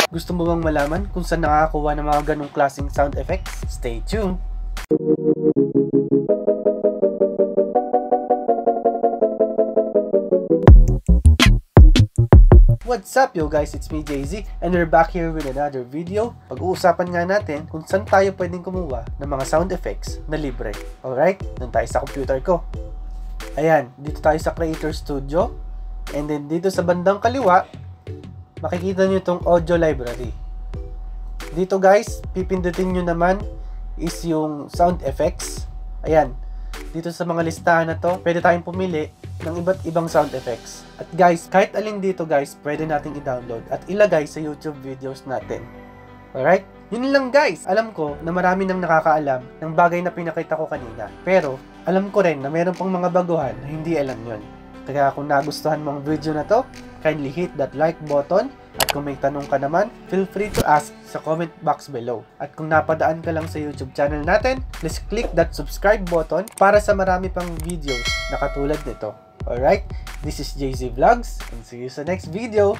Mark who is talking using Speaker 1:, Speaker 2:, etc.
Speaker 1: Gusto mo bang malaman kung saan nakakakuha ng mga ganong klaseng sound effects? Stay tuned! What's up yo guys, it's me JZ and we're back here with another video. Pag-uusapan nga natin kung saan tayo pwedeng kumuha ng mga sound effects na libre. Alright, doon tayo sa computer ko. Ayan, dito tayo sa Creator Studio. And then dito sa bandang kaliwa, makikita nyo itong audio library. Dito guys, pipindutin nyo naman is yung sound effects. Ayan, dito sa mga listahan na to, pwede tayong pumili ng iba't ibang sound effects. At guys, kahit alin dito guys, pwede nating i-download at ilagay sa YouTube videos natin. Alright? Yun lang guys! Alam ko na marami nang nakakaalam ng bagay na pinakita ko kanina. Pero, alam ko rin na meron pang mga baguhan na hindi alam yun. Kaya kung nagustuhan mo ang video na to, kindly hit that like button. At kung may tanong ka naman, feel free to ask sa comment box below. At kung napadaan ka lang sa YouTube channel natin, please click that subscribe button para sa marami pang videos na katulad nito. Alright, this is JZ Vlogs and see you sa next video.